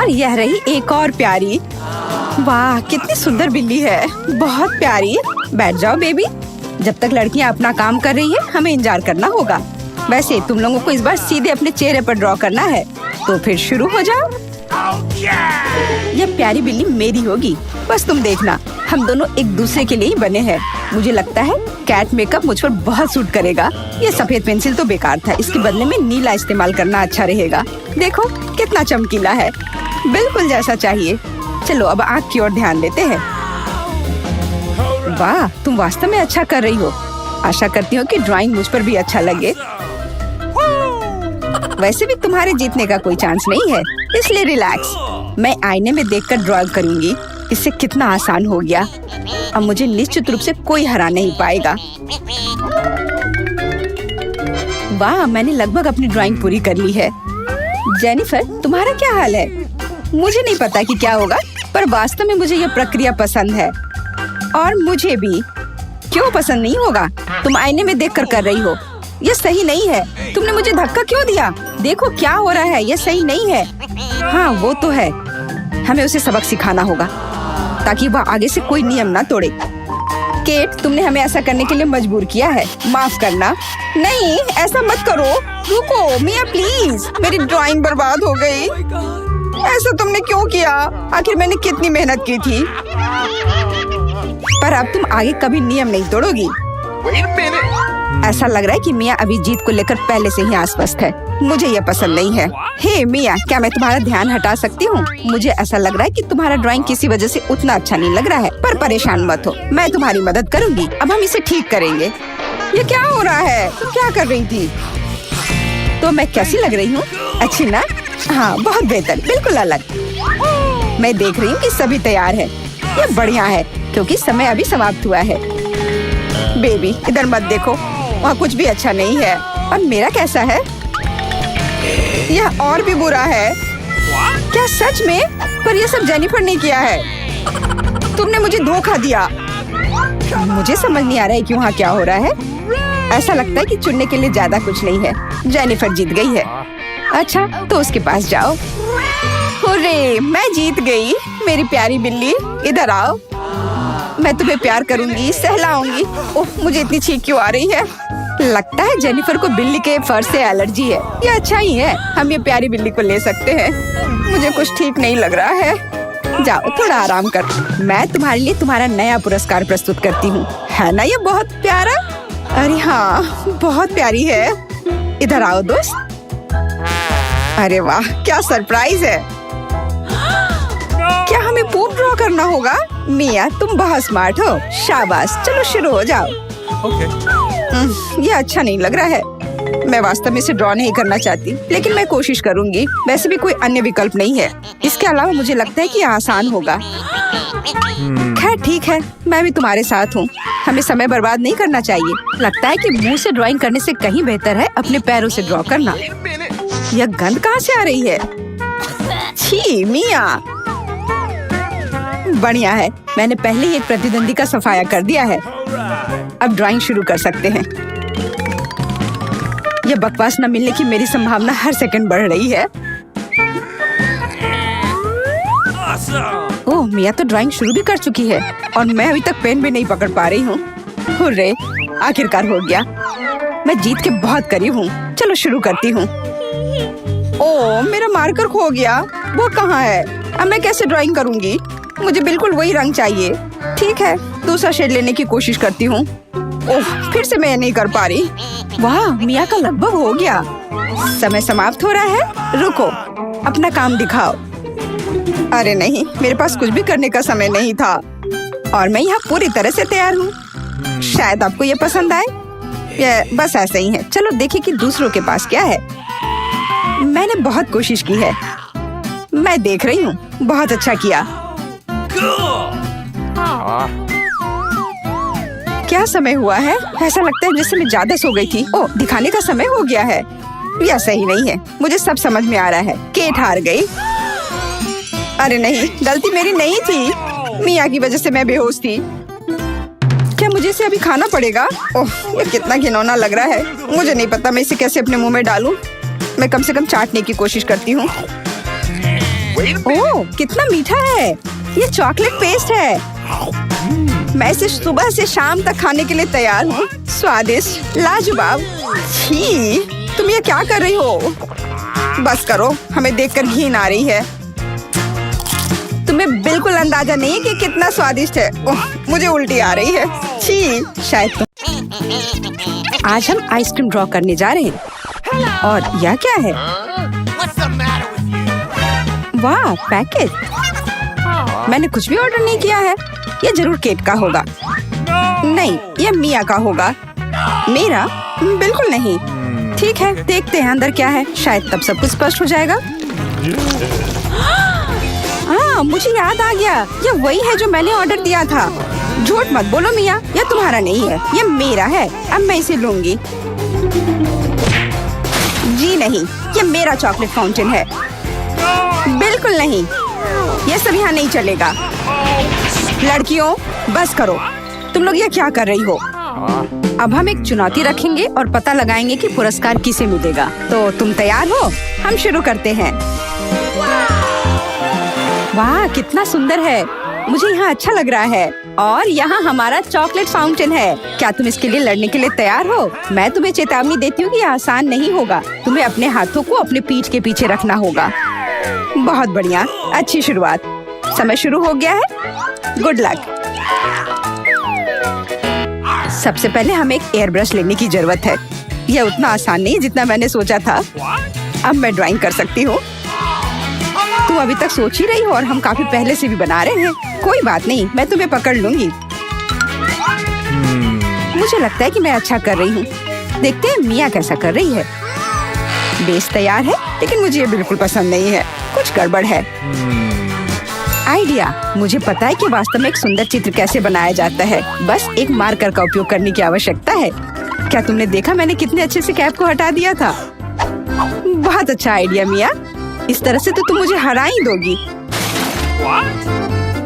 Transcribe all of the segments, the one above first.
और यह रही एक और प्यारी। वाह कितनी सुंदर बिल्ली है, बहुत प्यारी। बैठ जाओ बेबी। जब तक लड़कियां अपना काम कर रही है हमें इंतजार करना होगा। वैसे तुम लोगों को इस बार सीधे अपने चेहरे पर ड्रॉ करना है, तो फिर शुरू हो जाओ। यह प्यारी बिल्ली मेरी होगी, बस तुम देखना। हम दोनों एक दूसरे के लिए ही बने हैं। मुझे लगता है कैट मेकअप मुझ पर बहुत सूट करेगा। ये सफेद पेंसिल तो बेकार था, इसके बदले में नीला इस्तेमाल करना अच्छा रहेगा। देखो कितना चमकीला है, बिल्कुल जैसा चाहिए। चलो अब आँख की ओर ध्यान देते हैं। वाह तुम वास्तव में अच्छा कर रही हो। आशा करती हूँ कि ड्राइंग मुझ पर भी अच्छा लगे। वैसे भी तुम्हारे जीतने का कोई चांस नहीं है, इसलिए रिलैक्स। मैं आईने में देखकर ड्रॉ करूंगी। इससे कितना आसान हो गया। अब मुझे निश्चित रूप से कोई हरा नहीं पाएगा। वाह मैंने लगभग अपनी ड्राइंग पूरी कर ली है। जेनिफर तुम्हारा क्या हाल है? मुझे नहीं पता कि क्या होगा, पर वास्तव में मुझे यह प्रक्रिया पसंद है। और मुझे भी। क्यों पसंद नहीं होगा? तुम आईने में देखकर कर रही हो। यह सही नहीं है। तुमने मुझे धक्का क्यों दिया? देखो क्या हो रहा है, यह सही नहीं है। हाँ वो तो है, हमें उसे सबक सिखाना होगा ताकि वह आगे से कोई नियम ना तोड़े। केट तुमने हमें ऐसा करने के लिए मजबूर किया है, माफ करना। नहीं ऐसा मत करो। रुको मिया प्लीज, मेरी ड्राइंग बर्बाद हो गई। ऐसा तुमने क्यों किया? आखिर मैंने कितनी मेहनत की थी। पर अब तुम आगे कभी नियम नहीं तोड़ोगी। ऐसा लग रहा है कि मिया अभी जीत को लेकर पहले से ही आश्वस्त है। मुझे यह पसंद नहीं है। हे मिया क्या मैं तुम्हारा ध्यान हटा सकती हूँ? मुझे ऐसा लग रहा है कि तुम्हारा ड्राइंग किसी वजह से उतना अच्छा नहीं लग रहा है, पर परेशान मत हो, मैं तुम्हारी मदद करूँगी। अब हम इसे ठीक करेंगे। ये क्या हो रहा है? तुम क्या कर रही थी? तो मैं कैसी लग रही हूँ? अच्छी ना? हाँ बहुत बेहतर, बिल्कुल अलग। मैं देख रही हूँ कि सभी तैयार है। ये बढ़िया है क्योंकि समय अभी समाप्त हुआ है। बेबी इधर मत देखो, वहाँ कुछ भी अच्छा नहीं है। और मेरा कैसा है? यह और भी बुरा है। क्या सच में? पर यह सब जेनिफर ने किया है। तुमने मुझे धोखा दिया। मुझे समझ नहीं आ रहा है कि वहाँ क्या हो रहा है। ऐसा लगता है कि चुनने के लिए ज्यादा कुछ नहीं है। जेनिफर जीत गई है। अच्छा तो उसके पास जाओ। हुर्रे, मैं जीत गई। मेरी प्यारी बिल्ली इधर आओ। मैं तुम्हें प्यार करूंगी, सहलाऊंगी। ओह मुझे इतनी छींक क्यों आ रही है? लगता है जेनिफर को बिल्ली के फर से एलर्जी है। ये अच्छा ही है, हम ये प्यारी बिल्ली को ले सकते हैं। मुझे कुछ ठीक नहीं लग रहा है। जाओ थोड़ा आराम कर। मैं तुम्हारे लिए तुम्हारा नया पुरस्कार प्रस्तुत करती हूँ। है ना ये बहुत प्यारा? अरे हाँ बहुत प्यारी है। इधर आओ दोस्त। अरे वाह क्या सरप्राइज है। क्या हमें पूप ड्रॉ करना होगा? मिया तुम बहुत स्मार्ट हो, शाबाश। चलो शुरू हो जाओ। ये अच्छा नहीं लग रहा है। मैं वास्तव में इसे ड्रॉ नहीं करना चाहती, लेकिन मैं कोशिश करूंगी। वैसे भी कोई अन्य विकल्प नहीं है। इसके अलावा मुझे लगता है कि ये आसान होगा। खैर ठीक है, मैं भी तुम्हारे साथ हूँ। हमें समय बर्बाद नहीं करना चाहिए। लगता है कि मुंह से ड्राइंग करने से कहीं बेहतर है अपने पैरों से ड्रॉ करना। यह गंध कहाँ से आ रही है? छी मिया। बढ़िया है, मैंने पहले ही एक प्रतिद्वंदी का सफाया कर दिया है। अब ड्राइंग शुरू कर सकते हैं। यह बकवास न मिलने की मेरी संभावना हर सेकंड बढ़ रही है। ओह मिया तो ड्राइंग शुरू भी कर चुकी है और मैं अभी तक पेन भी नहीं पकड़ पा रही हूँ। हुर्रे, आखिरकार हो गया। मैं जीत के बहुत करीब हूँ। चलो शुरू करती हूँ। ओह मेरा मार्कर खो गया। वो कहाँ है? अब मैं कैसे ड्राइंग करूँगी? मुझे बिल्कुल वही रंग चाहिए। ठीक है, दूसरा शेड लेने की कोशिश करती हूँ। ओह फिर से मैं नहीं कर पा रही। वाह मिया का लगभग हो गया। समय समाप्त हो रहा है। रुको, अपना काम दिखाओ। अरे नहीं, मेरे पास कुछ भी करने का समय नहीं था और मैं यहाँ पूरी तरह से तैयार हूँ। शायद आपको ये पसंद आए। ये बस ऐसे ही है। चलो देखें कि दूसरों के पास क्या है। मैंने बहुत कोशिश की है। मैं देख रही हूँ। बहुत अच्छा किया। क्या समय हुआ है? ऐसा लगता है जैसे मैं ज्यादा सो गई थी। ओह दिखाने का समय हो गया है। यह सही नहीं है। मुझे सब समझ में आ रहा है। केट हार गई। अरे नहीं, गलती मेरी नहीं थी। मिया की वजह से मैं बेहोश थी। क्या मुझे इसे अभी खाना पड़ेगा? ओह ये कितना घिनौना लग रहा है। मुझे नहीं पता मैं इसे कैसे अपने मुंह में डालूं। मैं कम से कम चाटने की कोशिश करती हूँ। ओह, कितना मीठा है। ये चॉकलेट पेस्ट है। मैं इसे सुबह से शाम तक खाने के लिए तैयार हूँ। स्वादिष्ट, लाजवाब। छी, तुम ये क्या कर रही हो? बस करो, हमें देखकर घिन आ रही है। तुम्हें बिल्कुल अंदाजा नहीं है कि कितना स्वादिष्ट है। ओह, मुझे उल्टी आ रही है। छी, शायद तुम। आज हम आइसक्रीम ड्रॉ करने जा रहे हैं। और यह क्या है? वाह, पैकेट। मैंने कुछ भी ऑर्डर नहीं किया है। ये जरूर केट का होगा। नहीं, ये मिया का होगा। मेरा? बिल्कुल नहीं। ठीक है, देखते हैं अंदर क्या है। शायद तब सब कुछ स्पष्ट हो जाएगा। हाँ, मुझे याद आ गया। ये वही है जो मैंने ऑर्डर दिया था। झूठ मत बोलो मिया, ये तुम्हारा नहीं है, ये मेरा है। अब मैं इसे लूंगी। जी नहीं, ये मेरा चॉकलेट फाउंटेन है। बिल्कुल नहीं, ये सब यहाँ नहीं चलेगा। लड़कियों, बस करो। तुम लोग ये क्या कर रही हो? अब हम एक चुनौती रखेंगे और पता लगाएंगे कि पुरस्कार किसे मिलेगा। तो तुम तैयार हो? हम शुरू करते हैं। वाह, कितना सुंदर है। मुझे यहाँ अच्छा लग रहा है। और यहाँ हमारा चॉकलेट फाउंटेन है। क्या तुम इसके लिए लड़ने के लिए तैयार हो? मैं तुम्हें चेतावनी देती हूँ कि यह आसान नहीं होगा। तुम्हें अपने हाथों को अपने पीठ के पीछे रखना होगा। बहुत बढ़िया, अच्छी शुरुआत। समय शुरू हो गया है। Good luck. सबसे पहले हमें एक एयर ब्रश लेने की जरूरत है। यह उतना आसान नहीं जितना मैंने सोचा था। अब मैं ड्राइंग कर सकती हूँ। तुम अभी तक सोच ही रही हो और हम काफी पहले से भी बना रहे हैं। कोई बात नहीं, मैं तुम्हें पकड़ लूंगी। मुझे लगता है कि मैं अच्छा कर रही हूँ। देखते हैं मिया कैसा कर रही है। बेस तैयार है, लेकिन मुझे ये बिल्कुल पसंद नहीं है। कुछ गड़बड़ है। आइडिया, मुझे पता है कि वास्तव में एक सुंदर चित्र कैसे बनाया जाता है। बस एक मार्कर का उपयोग करने की आवश्यकता है। क्या तुमने देखा मैंने कितने अच्छे से कैप को हटा दिया था? बहुत अच्छा आइडिया मिया। इस तरह से तो तुम मुझे हरा ही दोगी।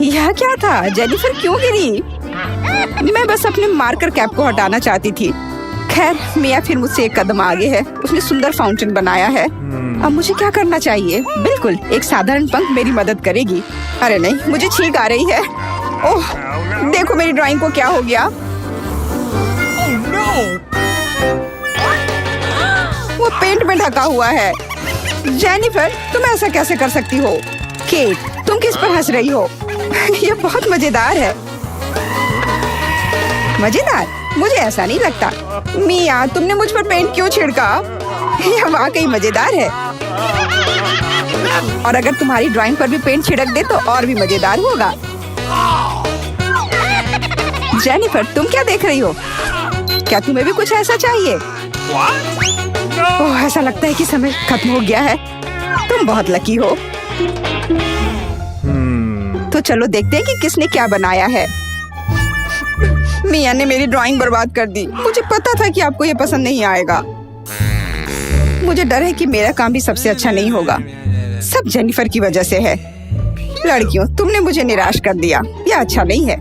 यह क्या था? जेनिफर क्यों गिरी? मैं बस अपने मार्कर कैप को हटाना चाहती थी। खैर, मिया फिर मुझसे एक कदम आगे है। उसने सुंदर फाउंटेन बनाया है। अब मुझे क्या करना चाहिए? बिल्कुल, एक साधारण पंख मेरी मदद करेगी। अरे नहीं, मुझे छींक आ रही है। ओह, देखो मेरी ड्राइंग को क्या हो गया। वो पेंट में ढका हुआ है। जेनिफर, तुम ऐसा कैसे कर सकती हो? केट, तुम किस पर हंस रही हो? ये बहुत मजेदार है। मजेदार? मुझे ऐसा नहीं लगता। मिया, तुमने मुझ पर पेंट क्यों छिड़का? यह वाकई मजेदार है। और अगर तुम्हारी ड्राइंग पर भी पेंट छिड़क दे तो और भी मजेदार होगा। जेनिफर, तुम क्या देख रही हो? क्या तुम्हें भी कुछ ऐसा चाहिए? ओह, ऐसा लगता है कि समय खत्म हो गया है। तुम बहुत लकी हो। तो चलो देखते हैं कि किसने क्या बनाया है। मिया ने मेरी ड्राइंग बर्बाद कर दी। मुझे पता था कि आपको ये पसंद नहीं आएगा। मुझे डर है कि मेरा काम भी सबसे अच्छा नहीं होगा। सब जेनिफर की वजह से है। लड़कियों, तुमने मुझे निराश कर दिया। यह अच्छा नहीं है।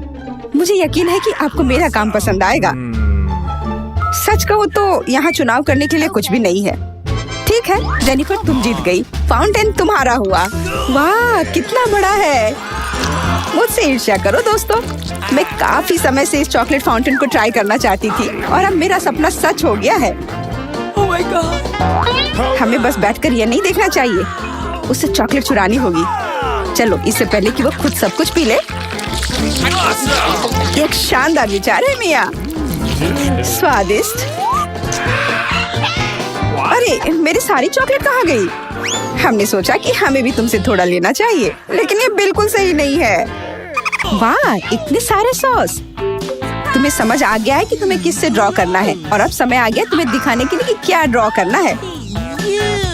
मुझे यकीन है कि आपको मेरा काम पसंद आएगा। सच कहो तो यहाँ चुनाव करने के लिए कुछ भी नहीं है। ठीक है जेनिफर, तुम जीत गई। फाउंटेन तुम्हारा हुआ। वाह, कितना बड़ा है। मुझसे ईर्ष्या करो दोस्तों। मैं काफी समय से इस चॉकलेट फाउंटेन को ट्राई करना चाहती थी और अब मेरा सपना सच हो गया है। Oh my God! हमें बस बैठकर ये नहीं देखना चाहिए, उससे चॉकलेट चुरानी होगी। चलो, इससे पहले कि वो खुद सब कुछ पी ले। एक शानदार विचार है मिया। स्वादिष्ट। अरे, मेरी सारी चॉकलेट कहाँ गई? हमने सोचा कि हमें भी तुमसे थोड़ा लेना चाहिए, लेकिन ये बिल्कुल सही नहीं है। वाह, इतने सारे सॉस। तुम्हें समझ आ गया है कि तुम्हें किससे ड्रॉ करना है और अब समय आ गया तुम्हें दिखाने के लिए कि क्या ड्रॉ करना है।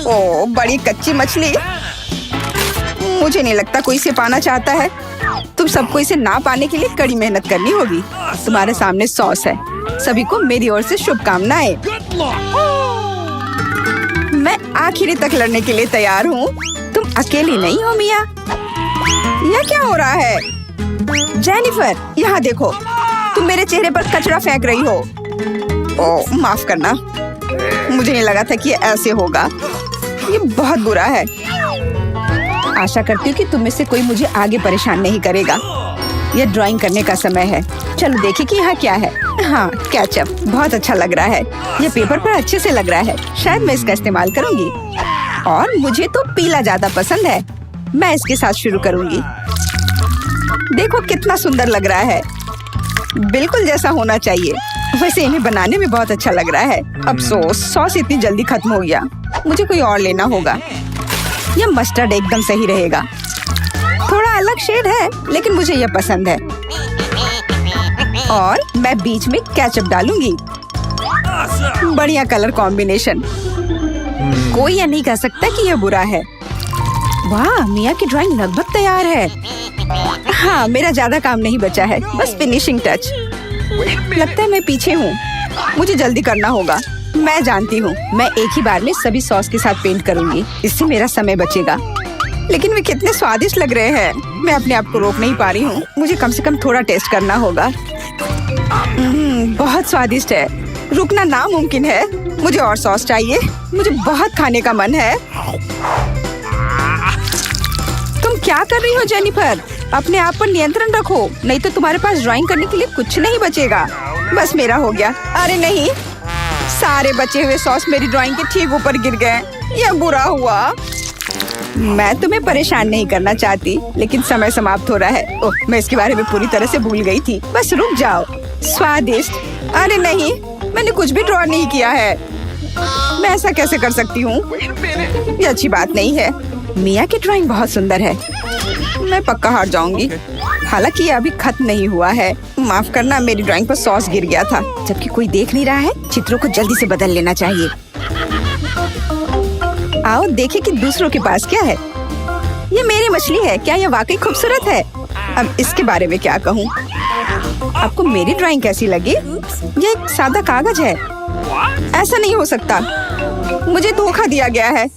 ओह, बड़ी कच्ची मछली। मुझे नहीं लगता कोई इसे पाना चाहता है। तुम सबको इसे ना पाने के लिए कड़ी मेहनत करनी होगी। तुम्हारे सामने सॉस है। सभी को मेरी ओर से शुभकामनाएं। मैं आखिरी तक लड़ने के लिए तैयार हूँ। तुम अकेली नहीं हो मिया। यह क्या हो रहा है? जेनिफर, यहाँ देखो। तुम मेरे चेहरे पर कचरा फेंक रही हो। ओह, माफ करना। मुझे नहीं लगा था कि ये ऐसे होगा। ये बहुत बुरा है। आशा करती हूँ कि तुम में से कोई मुझे आगे परेशान नहीं करेगा। यह ड्राइंग करने का समय है। चलो देखिए कि यहाँ क्या है। हाँ, केचप बहुत अच्छा लग रहा है। यह पेपर पर अच्छे से लग रहा है। शायद मैं इसका इस्तेमाल करूँगी। और मुझे तो पीला ज्यादा पसंद है। मैं इसके साथ शुरू करूँगी। देखो कितना सुंदर लग रहा है, बिल्कुल जैसा होना चाहिए। वैसे इन्हें बनाने में बहुत अच्छा लग रहा है। अफसोस सॉस इतनी जल्दी खत्म हो गया। मुझे कोई और लेना होगा। यह मस्टर्ड एकदम सही रहेगा। थोड़ा अलग शेड है लेकिन मुझे यह पसंद है। और मैं बीच में केचप डालूंगी। बढ़िया कलर कॉम्बिनेशन। कोई यह नहीं कह सकता कि यह बुरा है। वाह, मिया की ड्राइंग लगभग तैयार है। हाँ, मेरा ज्यादा काम नहीं बचा है, बस फिनिशिंग टच। लगता है मैं पीछे हूँ। मुझे जल्दी करना होगा। मैं जानती हूँ, मैं एक ही बार में सभी सॉस के साथ पेंट करूँगी। इससे मेरा समय बचेगा। लेकिन वे कितने स्वादिष्ट लग रहे हैं। मैं अपने आप को रोक नहीं पा रही हूँ। मुझे कम से कम थोड़ा टेस्ट करना होगा। बहुत स्वादिष्ट है। रुकना नामुमकिन है। मुझे और सॉस चाहिए। मुझे बहुत खाने का मन है। तुम क्या कर रही हो जेनिफर? अपने आप पर नियंत्रण रखो, नहीं तो तुम्हारे पास ड्राइंग करने के लिए कुछ नहीं बचेगा। बस मेरा हो गया। अरे नहीं, सारे बचे हुए सॉस मेरी ड्राइंग के ठीक ऊपर गिर गए। यह बुरा हुआ। मैं तुम्हें परेशान नहीं करना चाहती, लेकिन समय समाप्त हो रहा है। ओह, मैं इसके बारे में पूरी तरह से भूल गई थी। बस रुक जाओ। स्वादिष्ट। अरे नहीं, मैंने कुछ भी ड्रॉ नहीं किया है। मैं ऐसा कैसे कर सकती हूँ? ये अच्छी बात नहीं है। मिया की ड्राइंग बहुत सुंदर है। मैं पक्का हार जाऊंगी। हालांकि ये अभी खत्म नहीं हुआ है। माफ करना, मेरी ड्राइंग पर सॉस गिर गया था। जबकि कोई देख नहीं रहा है, चित्रों को जल्दी से बदल लेना चाहिए। आओ देखें कि दूसरों के पास क्या है। ये मेरी मछली है। क्या यह वाकई खूबसूरत है? अब इसके बारे में क्या कहूँ? आपको मेरी ड्राइंग कैसी लगी? ये एक सादा कागज है। ऐसा नहीं हो सकता। मुझे धोखा दिया गया है।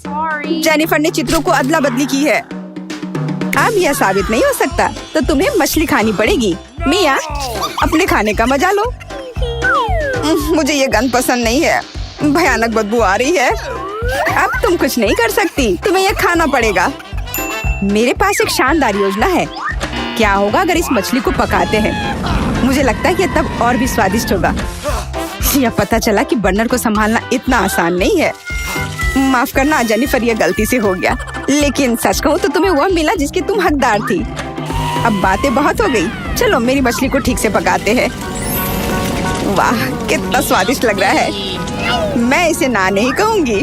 जेनिफर ने चित्रों को अदला बदली की है। अब यह साबित नहीं हो सकता, तो तुम्हें मछली खानी पड़ेगी। मिया, अपने खाने का मजा लो। मुझे ये गंध पसंद नहीं है। भयानक बदबू आ रही है। अब तुम कुछ नहीं कर सकती, तुम्हें यह खाना पड़ेगा। मेरे पास एक शानदार योजना है। क्या होगा अगर इस मछली को पकाते हैं? मुझे लगता है कि तब और भी स्वादिष्ट होगा। यह पता चला कि बर्नर को संभालना इतना आसान नहीं है। माफ करना जेनिफर, यह गलती से हो गया। लेकिन सच कहूँ तो तुम्हें वह मिला जिसकी तुम हकदार थी। अब बातें बहुत हो गई। चलो मेरी मछली को ठीक से पकाते हैं। वाह, कितना स्वादिष्ट लग रहा है। मैं इसे ना नहीं कहूँगी।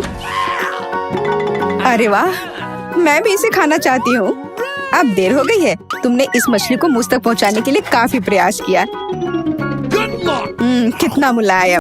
अरे वाह, मैं भी इसे खाना चाहती हूँ। अब देर हो गई है। तुमने इस मछली को मुझ तक पहुँचाने के लिए काफी प्रयास किया। कितना मुलायम।